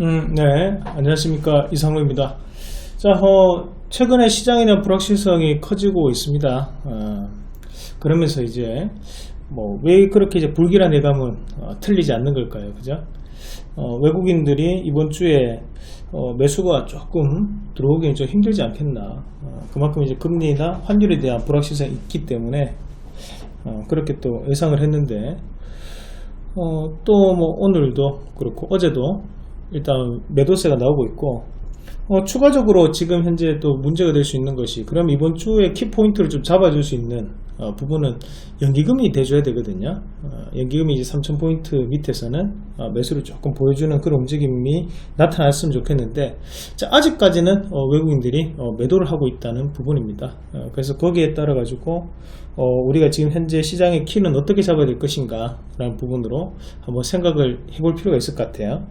네, 안녕하십니까, 이상로입니다. 자, 최근에 시장에 대한 불확실성이 커지고 있습니다. 그러면서 이제 왜 그렇게 이제 불길한 예감은 틀리지 않는 걸까요, 그죠? 외국인들이 이번 주에 매수가 조금 들어오기는 좀 힘들지 않겠나. 그만큼 이제 금리나 환율에 대한 불확실성이 있기 때문에 그렇게 또 예상을 했는데, 또 오늘도 그렇고 어제도 일단 매도세가 나오고 있고, 추가적으로 지금 현재 또 문제가 될 수 있는 것이, 그럼 이번 주에 키포인트를 좀 잡아줄 수 있는 부분은 연기금이 돼줘야 되거든요. 연기금이 이제 3000포인트 밑에서는 매수를 조금 보여주는 그런 움직임이 나타났으면 좋겠는데, 자, 아직까지는 외국인들이 매도를 하고 있다는 부분입니다. 그래서 거기에 따라 가지고 우리가 지금 현재 시장의 키는 어떻게 잡아야 될 것인가 라는 부분으로 한번 생각을 해볼 필요가 있을 것 같아요.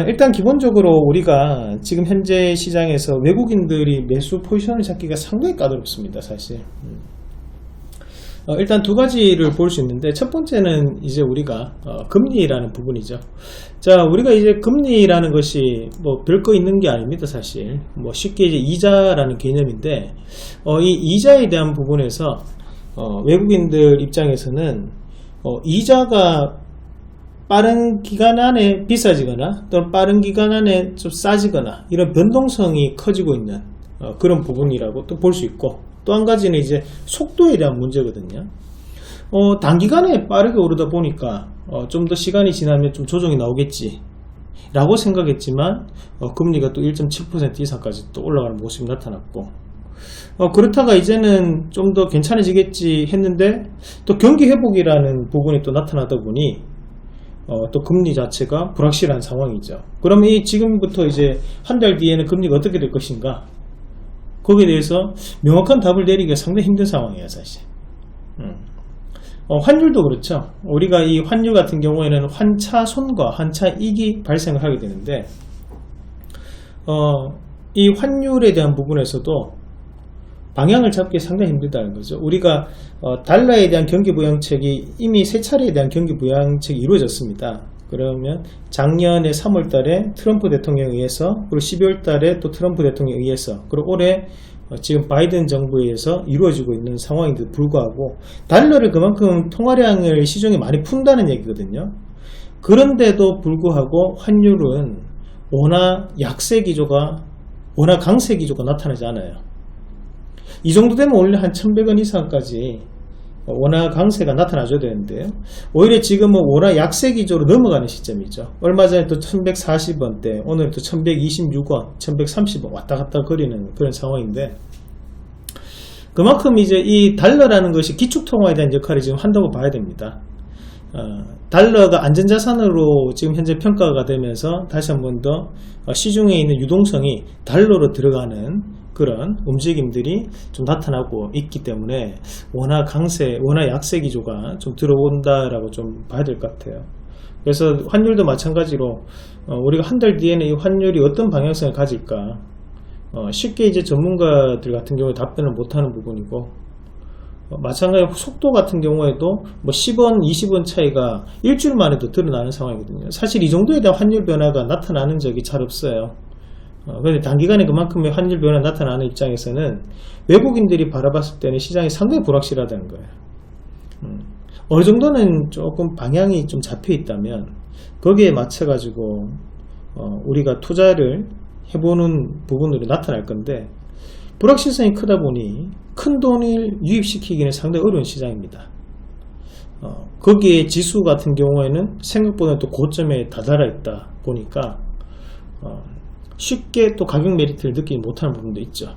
일단 기본적으로 우리가 지금 현재 시장에서 외국인들이 매수 포지션을 잡기가 상당히 까다롭습니다, 사실. 일단 두 가지를 볼 수 있는데, 첫 번째는 이제 우리가 금리라는 부분이죠. 자, 우리가 이제 금리라는 것이 별거 있는 게 아닙니다, 사실. 쉽게 이제 이자라는 개념인데, 이 이자에 대한 부분에서 외국인들 입장에서는 이자가 빠른 기간 안에 비싸지거나 또는 빠른 기간 안에 좀 싸지거나 이런 변동성이 커지고 있는 그런 부분이라고 또 볼 수 있고, 또 한 가지는 이제 속도에 대한 문제거든요. 단기간에 빠르게 오르다 보니까 좀 더 시간이 지나면 좀 조정이 나오겠지 라고 생각했지만 금리가 또 1.7% 이상까지 또 올라가는 모습이 나타났고, 그렇다가 이제는 좀 더 괜찮아지겠지 했는데 또 경기 회복이라는 부분이 또 나타나다 보니 또 금리 자체가 불확실한 상황이죠. 그럼 이 지금부터 이제 한 달 뒤에는 금리가 어떻게 될 것인가, 거기에 대해서 명확한 답을 내리기가 상당히 힘든 상황이에요, 사실. 환율도 그렇죠. 우리가 이 환율 같은 경우에는 환차손과 환차익이 발생을 하게 되는데, 이 환율에 대한 부분에서도 방향을 잡기 상당히 힘들다는 거죠. 우리가 달러에 대한 경기부양책이 이미 세 차례에 대한 경기부양책이 이루어졌습니다. 그러면 작년에 3월 달에 트럼프 대통령에 의해서, 그리고 12월 달에 또 트럼프 대통령에 의해서, 그리고 올해 지금 바이든 정부에 의해서 이루어지고 있는 상황인데도 불구하고 달러를 그만큼 통화량을 시중에 많이 푼다는 얘기거든요. 그런데도 불구하고 환율은 원화 약세 기조가, 원화 강세 기조가 나타나지 않아요. 이 정도 되면 원래 한 1100원 이상까지 원화 강세가 나타나줘야 되는데요, 오히려 지금은 원화 약세 기조로 넘어가는 시점이죠. 얼마 전에 또 1140원대, 오늘 또 1126원, 1130원 왔다 갔다 거리는 그런 상황인데, 그만큼 이제 이 달러라는 것이 기축통화에 대한 역할을 지금 한다고 봐야 됩니다. 달러가 안전자산으로 지금 현재 평가가 되면서 다시 한 번 더 시중에 있는 유동성이 달러로 들어가는 그런 움직임들이 좀 나타나고 있기 때문에 원화 강세, 원화 약세 기조가 좀 들어온다라고 좀 봐야 될 것 같아요. 그래서 환율도 마찬가지로 우리가 한 달 뒤에는 이 환율이 어떤 방향성을 가질까, 쉽게 이제 전문가들 같은 경우에 답변을 못하는 부분이고, 마찬가지로 속도 같은 경우에도 10원, 20원 차이가 일주일 만에도 드러나는 상황이거든요. 사실 이 정도에 대한 환율 변화가 나타나는 적이 잘 없어요. 그런데 단기간에 그만큼의 환율 변화가 나타나는 입장에서는 외국인들이 바라봤을 때는 시장이 상당히 불확실하다는 거예요. 어느 정도는 조금 방향이 좀 잡혀 있다면 거기에 맞춰 가지고 우리가 투자를 해보는 부분으로 나타날 건데, 불확실성이 크다 보니 큰 돈을 유입시키기는 상당히 어려운 시장입니다. 거기에 지수 같은 경우에는 생각보다 또 고점에 다다라 있다 보니까 쉽게 또 가격 메리트를 느끼지 못하는 부분도 있죠.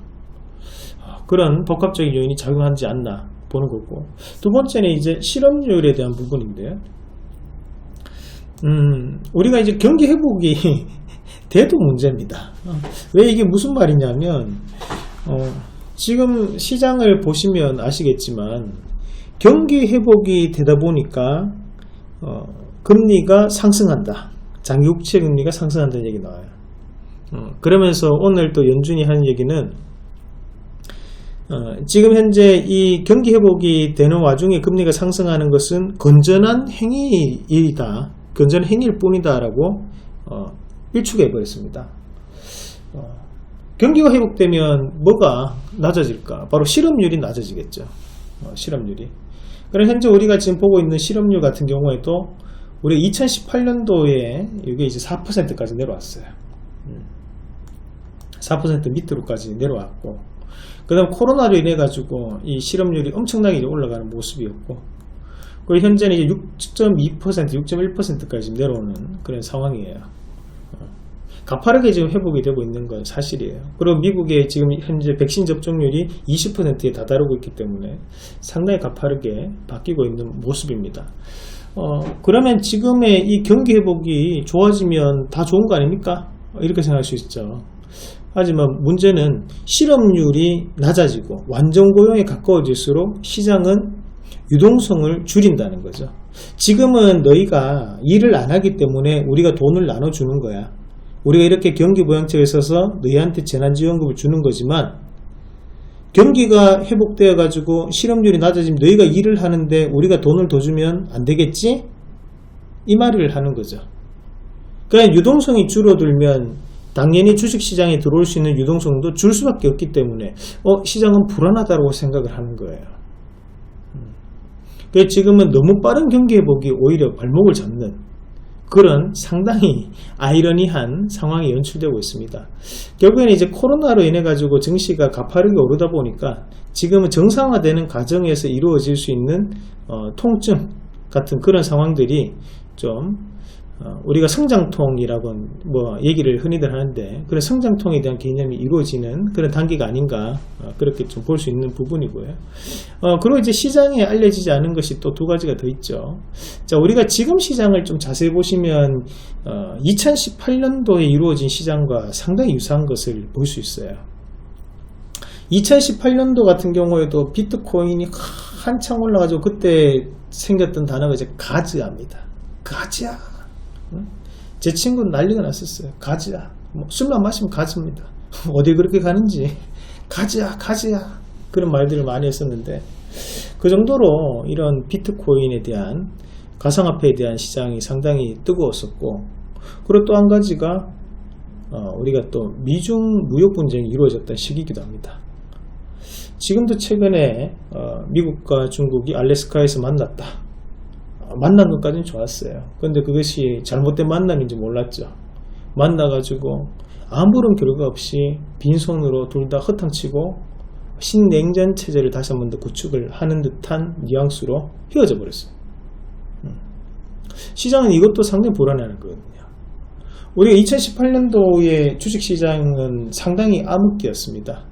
그런 복합적인 요인이 작용하지 않나 보는 거고, 두 번째는 이제 실업률에 대한 부분인데요. 우리가 이제 경기 회복이 돼도 문제입니다. 왜 이게 무슨 말이냐면, 지금 시장을 보시면 아시겠지만 경기 회복이 되다 보니까 금리가 상승한다, 장기국채 금리가 상승한다는 얘기 나와요. 그러면서 오늘 또 연준이 하는 얘기는 지금 현재 이 경기 회복이 되는 와중에 금리가 상승하는 것은 건전한 행위이다, 건전한 행위일 뿐이다 라고 일축해 버렸습니다. 경기가 회복되면 뭐가 낮아질까? 바로 실업률이 낮아지겠죠. 실업률이. 그럼 현재 우리가 지금 보고 있는 실업률 같은 경우에도 우리 2018년도에 이게 이제 4%까지 내려왔어요. 4% 밑으로까지 내려왔고, 그 다음 코로나로 인해 가지고 이 실업률이 엄청나게 올라가는 모습이었고, 그리고 현재는 이제 6.2%, 6.1%까지 지금 내려오는 그런 상황이에요. 가파르게 지금 회복이 되고 있는 건 사실이에요. 그리고 미국의 지금 현재 백신 접종률이 20%에 다다르고 있기 때문에 상당히 가파르게 바뀌고 있는 모습입니다. 그러면 지금의 이 경기 회복이 좋아지면 다 좋은 거 아닙니까? 이렇게 생각할 수 있죠. 하지만 문제는 실업률이 낮아지고 완전 고용에 가까워질수록 시장은 유동성을 줄인다는 거죠. 지금은 너희가 일을 안 하기 때문에 우리가 돈을 나눠주는 거야. 우리가 이렇게 경기 부양책에 있어서 너희한테 재난지원금을 주는 거지만, 경기가 회복되어 가지고 실업률이 낮아지면 너희가 일을 하는데 우리가 돈을 더 주면 안 되겠지? 이 말을 하는 거죠. 그러니까 유동성이 줄어들면 당연히 주식시장에 들어올 수 있는 유동성도 줄 수밖에 없기 때문에 시장은 불안하다고 생각을 하는 거예요. 그래서 지금은 너무 빠른 경기 회복이 오히려 발목을 잡는 그런 상당히 아이러니한 상황이 연출되고 있습니다. 결국에는 이제 코로나로 인해 가지고 증시가 가파르게 오르다 보니까 지금은 정상화되는 과정에서 이루어질 수 있는 통증 같은 그런 상황들이 좀 우리가 성장통이라고 얘기를 흔히들 하는데, 그런 성장통에 대한 개념이 이루어지는 그런 단계가 아닌가, 그렇게 좀 볼 수 있는 부분이고요. 그리고 이제 시장에 알려지지 않은 것이 또 두 가지가 더 있죠. 자, 우리가 지금 시장을 좀 자세히 보시면 2018년도에 이루어진 시장과 상당히 유사한 것을 볼 수 있어요. 2018년도 같은 경우에도 비트코인이 한창 올라가지고 그때 생겼던 단어가 이제 가즈아입니다. 가즈아. 제 친구는 난리가 났었어요. 가즈아. 술만 마시면 가즈입니다. 어디 그렇게 가는지 가즈아 그런 말들을 많이 했었는데, 그 정도로 이런 비트코인에 대한 가상화폐에 대한 시장이 상당히 뜨거웠었고, 그리고 또 한 가지가 우리가 또 미중 무역 분쟁이 이루어졌던 시기이기도 합니다. 지금도 최근에 미국과 중국이 알래스카에서 만났다. 만난 것까지는 좋았어요. 그런데 그것이 잘못된 만남인지 몰랐죠. 만나가지고 아무런 결과 없이 빈손으로 둘 다 허탕치고 신냉전 체제를 다시 한 번 더 구축을 하는 듯한 뉘앙스로 헤어져 버렸어요. 시장은 이것도 상당히 불안해하거든요. 우리가 2018년도의 주식시장은 상당히 암흑기였습니다.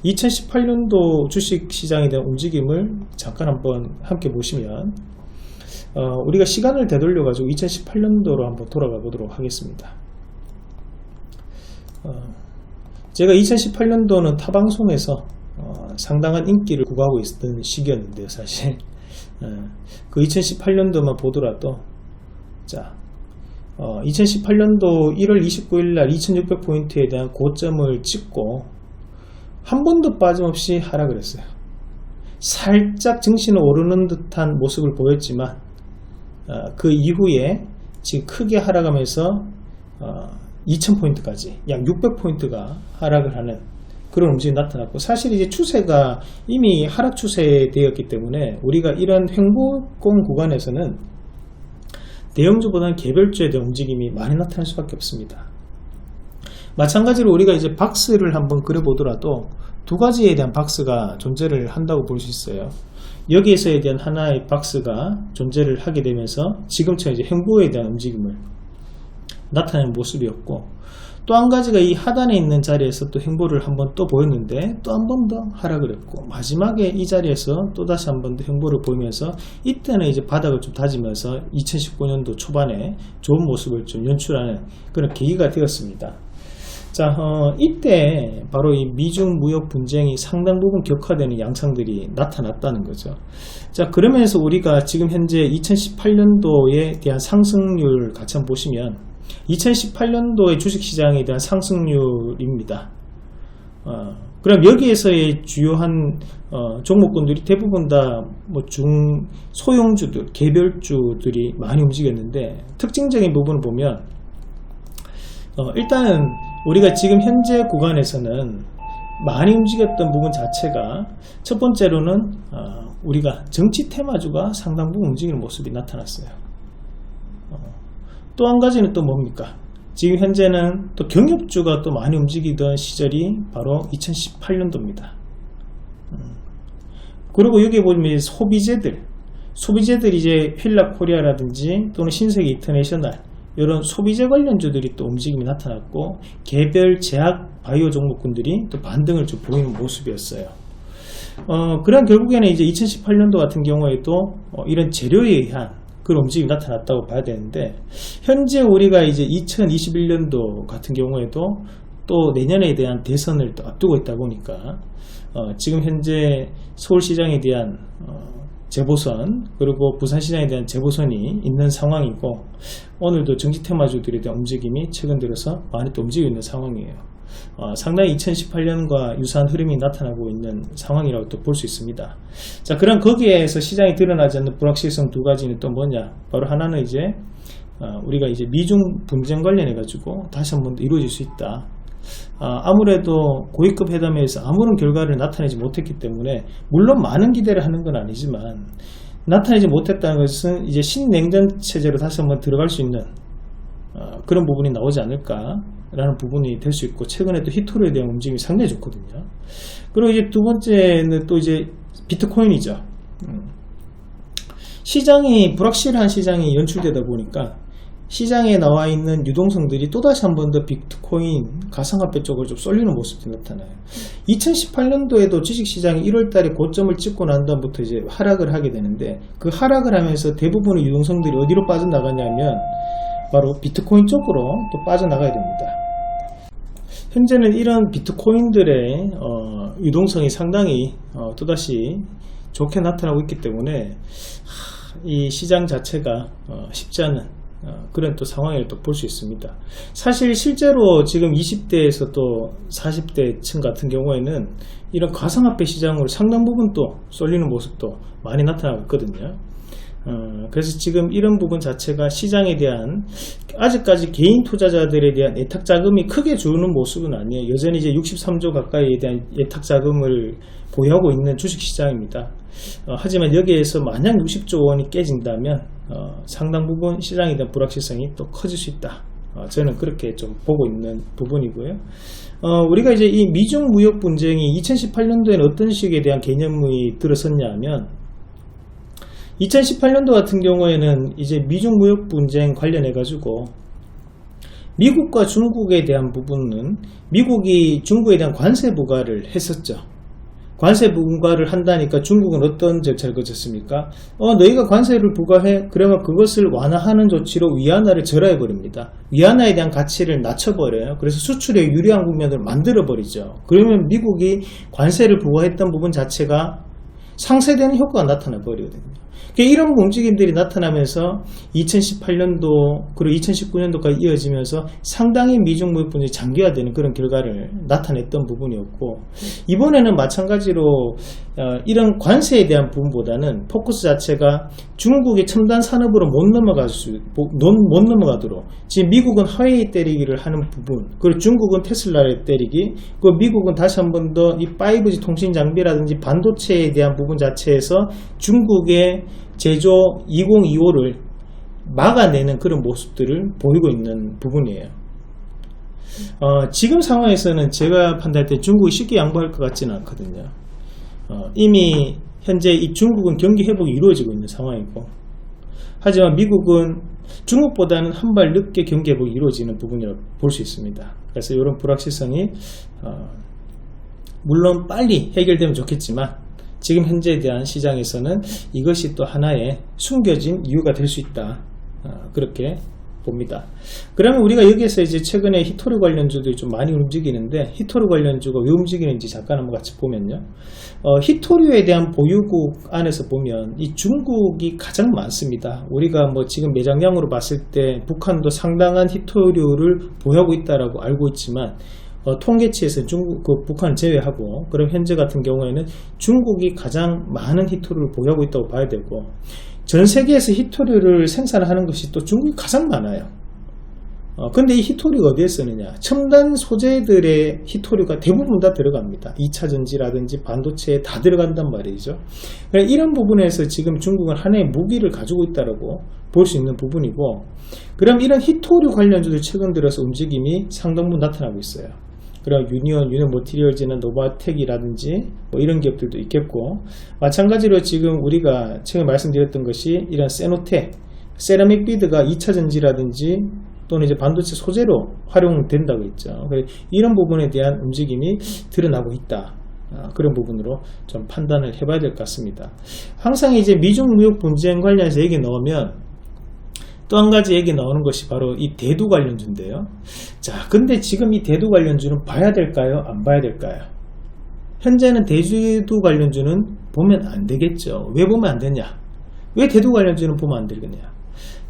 2018년도 주식시장에 대한 움직임을 잠깐 한번 함께 보시면, 우리가 시간을 되돌려 가지고 2018년도로 한번 돌아가 보도록 하겠습니다. 제가 2018년도는 타방송에서 상당한 인기를 구가하고 있었던 시기였는데요, 사실. 그 2018년도만 보더라도, 자, 2018년도 1월 29일 날 2600포인트에 대한 고점을 찍고 한 번도 빠짐없이 하락을 했어요. 살짝 증시는 오르는 듯한 모습을 보였지만, 그 이후에 지금 크게 하락하면서 2000포인트까지 약 600포인트가 하락을 하는 그런 움직임이 나타났고, 사실 이제 추세가 이미 하락 추세되었기 때문에 우리가 이런 횡보권 구간에서는 대형주보다는 개별주에 대한 움직임이 많이 나타날 수밖에 없습니다. 마찬가지로 우리가 이제 박스를 한번 그려보더라도 두 가지에 대한 박스가 존재를 한다고 볼 수 있어요. 여기에서에 대한 하나의 박스가 존재를 하게 되면서 지금처럼 이제 횡보에 대한 움직임을 나타내는 모습이었고, 또 한 가지가 이 하단에 있는 자리에서 또 횡보를 한번 또 보였는데 또 한 번 더 하락을 했고, 마지막에 이 자리에서 또 다시 한 번 더 횡보를 보이면서 이때는 이제 바닥을 좀 다지면서 2019년도 초반에 좋은 모습을 좀 연출하는 그런 계기가 되었습니다. 자, 이때 바로 이 미중 무역 분쟁이 상당 부분 격화되는 양상들이 나타났다는 거죠. 자, 그러면서 우리가 지금 현재 2018년도에 대한 상승률 같이 한번 보시면 2018년도의 주식시장에 대한 상승률입니다. 그럼 여기에서의 주요한 종목군들이 대부분 다 뭐 소형주들, 개별주들이 많이 움직였는데, 특징적인 부분을 보면 일단은 우리가 지금 현재 구간에서는 많이 움직였던 부분 자체가 첫 번째로는 우리가 정치 테마주가 상당 부분 움직이는 모습이 나타났어요. 또 한 가지는 또 뭡니까? 지금 현재는 또 경협주가 또 많이 움직이던 시절이 바로 2018년도입니다. 그리고 여기 보면 소비재들이 이제 휠라코리아라든지 또는 신세계 인터내셔널 이런 소비재 관련주들이 또 움직임이 나타났고, 개별 제약 바이오 종목군들이 또 반등을 좀 보이는 모습이었어요. 그런 결국에는 이제 2018년도 같은 경우에도 이런 재료에 의한 그런 움직임이 나타났다고 봐야 되는데, 현재 우리가 이제 2021년도 같은 경우에도 또 내년에 대한 대선을 또 앞두고 있다 보니까 지금 현재 서울시장에 대한 재보선, 그리고 부산시장에 대한 재보선이 있는 상황이고, 오늘도 정치 테마주들에 대한 움직임이 최근 들어서 많이 또 움직이고 있는 상황이에요. 상당히 2018년과 유사한 흐름이 나타나고 있는 상황이라고 또 볼 수 있습니다. 자, 그럼 거기에서 시장이 드러나지 않는 불확실성 두 가지는 또 뭐냐? 바로 하나는 이제 우리가 이제 미중 분쟁 관련해 가지고 다시 한번 이루어질 수 있다. 아무래도 고위급 회담에서 아무런 결과를 나타내지 못했기 때문에, 물론 많은 기대를 하는 건 아니지만 나타내지 못했다는 것은 이제 신냉전 체제로 다시 한번 들어갈 수 있는 그런 부분이 나오지 않을까라는 부분이 될 수 있고, 최근에 또 히토리에 대한 움직임이 상당히 좋거든요. 그리고 이제 두 번째는 또 이제 비트코인이죠. 시장이 불확실한 시장이 연출되다 보니까 시장에 나와 있는 유동성들이 또다시 한 번 더 비트코인 가상화폐 쪽으로 좀 쏠리는 모습이 나타나요. 2018년도에도 주식시장이 1월달에 고점을 찍고 난 다음부터 이제 하락을 하게 되는데, 그 하락을 하면서 대부분의 유동성들이 어디로 빠져나가냐면 바로 비트코인 쪽으로 또 빠져나가야 됩니다. 현재는 이런 비트코인들의 유동성이 상당히 또다시 좋게 나타나고 있기 때문에 이 시장 자체가 쉽지 않은 그런 또 상황을 또 볼 수 있습니다. 사실 실제로 지금 20대에서 또 40대 층 같은 경우에는 이런 가상화폐 시장으로 상당 부분 또 쏠리는 모습도 많이 나타나고 있거든요. 그래서 지금 이런 부분 자체가 시장에 대한, 아직까지 개인 투자자들에 대한 예탁 자금이 크게 주는 모습은 아니에요. 여전히 이제 63조 가까이에 대한 예탁 자금을 보유하고 있는 주식시장입니다. 하지만 여기에서 만약 60조 원이 깨진다면 상당 부분 시장에 대한 불확실성이 또 커질 수 있다. 저는 그렇게 좀 보고 있는 부분이고요. 우리가 이제 이 미중 무역 분쟁이 2018년도에는 어떤 식에 대한 개념이 들어섰냐면, 2018년도 같은 경우에는 이제 미중 무역 분쟁 관련해 가지고 미국과 중국에 대한 부분은 미국이 중국에 대한 관세 부과를 했었죠. 관세 부과를 한다니까 중국은 어떤 절차를 거쳤습니까? 너희가 관세를 부과해? 그러면 그것을 완화하는 조치로 위안화를 절하해 버립니다. 위안화에 대한 가치를 낮춰버려요. 그래서 수출에 유리한 국면을 만들어 버리죠. 그러면 미국이 관세를 부과했던 부분 자체가 상쇄되는 효과가 나타나 버리거든요. 이런 움직임들이 나타나면서 2018년도 그리고 2019년도까지 이어지면서 상당히 미중 무역 분쟁이 장기화되는 그런 결과를 나타냈던 부분이었고, 이번에는 마찬가지로 이런 관세에 대한 부분보다는 포커스 자체가 중국의 첨단 산업으로 못 넘어가도록, 지금 미국은 화웨이 때리기를 하는 부분, 그리고 중국은 테슬라를 때리기, 그리고 미국은 다시 한 번 더 이 5G 통신 장비라든지 반도체에 대한 부분 자체에서 중국의 제조 2025를 막아내는 그런 모습들을 보이고 있는 부분이에요. 지금 상황에서는 제가 판단할 때 중국이 쉽게 양보할 것 같지는 않거든요. 이미 현재 이 중국은 경기 회복이 이루어지고 있는 상황이고, 하지만 미국은 중국보다는 한 발 늦게 경기 회복이 이루어지는 부분이라고 볼 수 있습니다. 그래서 이런 불확실성이 물론 빨리 해결되면 좋겠지만, 지금 현재에 대한 시장에서는 이것이 또 하나의 숨겨진 이유가 될 수 있다. 그렇게 봅니다. 그러면 우리가 여기에서 이제 최근에 히토리 관련주들이 좀 많이 움직이는데, 히토리 관련주가 왜 움직이는지 잠깐 한번 같이 보면요. 히토리에 대한 보유국 안에서 보면 이 중국이 가장 많습니다. 우리가 뭐 지금 매장량으로 봤을 때 북한도 상당한 히토리를 보유하고 있다라고 알고 있지만, 통계치에서 북한을 제외하고, 그럼 현재 같은 경우에는 중국이 가장 많은 히토리를 보유하고 있다고 봐야 되고, 전 세계에서 히토리를 생산하는 것이 또 중국이 가장 많아요. 근데 이 히토류가 어디에 쓰느냐? 첨단 소재들의 히토류가 대부분 다 들어갑니다. 2차전지라든지 반도체에 다 들어간단 말이죠. 그러니까 이런 부분에서 지금 중국은 하나의 무기를 가지고 있다고 볼 수 있는 부분이고, 그럼 이런 히토류 관련주들 최근 들어서 움직임이 상당 부분 나타나고 있어요. 그럼 유니온 머티리얼즈나 노바텍이라든지 뭐 이런 기업들도 있겠고, 마찬가지로 지금 우리가 최근 말씀드렸던 것이 이런 세노텍, 세라믹 비드가 2차전지라든지 또는 이제 반도체 소재로 활용된다고 했죠. 이런 부분에 대한 움직임이 드러나고 있다. 그런 부분으로 좀 판단을 해봐야 될 것 같습니다. 항상 이제 미중 무역 분쟁 관련해서 얘기 나오면 또 한 가지 얘기 나오는 것이 바로 이 대두 관련주인데요. 자, 근데 지금 이 대두 관련주는 봐야 될까요? 안 봐야 될까요? 현재는 대두 관련주는 보면 안 되겠죠. 왜 보면 안 되냐? 왜 대두 관련주는 보면 안 되겠냐?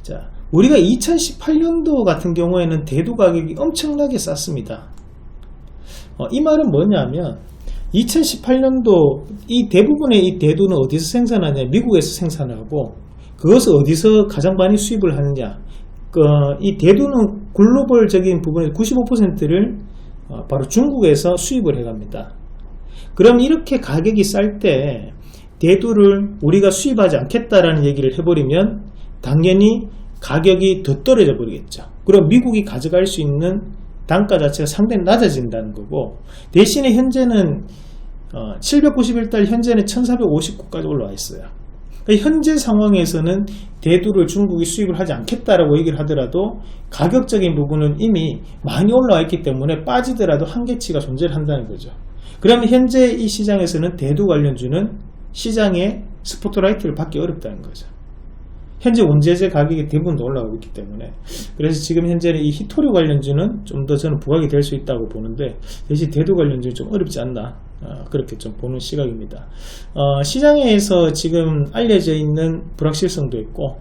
자, 우리가 2018년도 같은 경우에는 대두 가격이 엄청나게 쌌습니다. 이 말은 뭐냐면 2018년도 이 대부분의 이 대두는 어디서 생산하냐? 미국에서 생산하고, 그것을 어디서 가장 많이 수입을 하느냐? 이 대두는 글로벌적인 부분의 95%를 바로 중국에서 수입을 해갑니다. 그럼 이렇게 가격이 쌀 때 대두를 우리가 수입하지 않겠다라는 얘기를 해버리면 당연히 가격이 더 떨어져 버리겠죠. 그럼 미국이 가져갈 수 있는 단가 자체가 상당히 낮아진다는 거고, 대신에 현재는 791달 현재는 1459까지 올라와 있어요. 그러니까 현재 상황에서는 대두를 중국이 수입을 하지 않겠다라고 얘기를 하더라도 가격적인 부분은 이미 많이 올라와 있기 때문에 빠지더라도 한계치가 존재를 한다는 거죠. 그러면 현재 이 시장에서는 대두 관련주는 시장에 스포트라이트를 받기 어렵다는 거죠. 현재 원재재 가격이 대부분 올라가고 있기 때문에. 그래서 지금 현재는 이 히토류 관련주는 좀 더 저는 부각이 될 수 있다고 보는데, 대신 대두 관련주는 좀 어렵지 않나, 그렇게 좀 보는 시각입니다. 시장에서 지금 알려져 있는 불확실성도 있고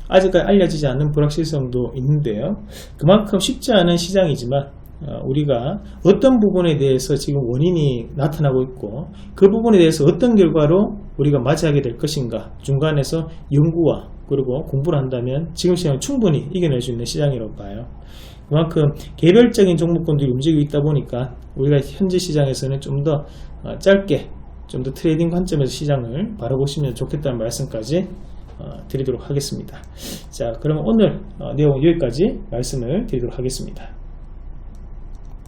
아직까지 알려지지 않는 불확실성도 있는데요, 그만큼 쉽지 않은 시장이지만 우리가 어떤 부분에 대해서 지금 원인이 나타나고 있고 그 부분에 대해서 어떤 결과로 우리가 맞이하게 될 것인가, 중간에서 연구와 그리고 공부를 한다면 지금 시장은 충분히 이겨낼 수 있는 시장이라고 봐요. 그만큼 개별적인 종목군들이 움직이고 있다 보니까 우리가 현재 시장에서는 좀 더 짧게, 좀 더 트레이딩 관점에서 시장을 바라보시면 좋겠다는 말씀까지 드리도록 하겠습니다. 자, 그러면 오늘 내용 여기까지 말씀을 드리도록 하겠습니다.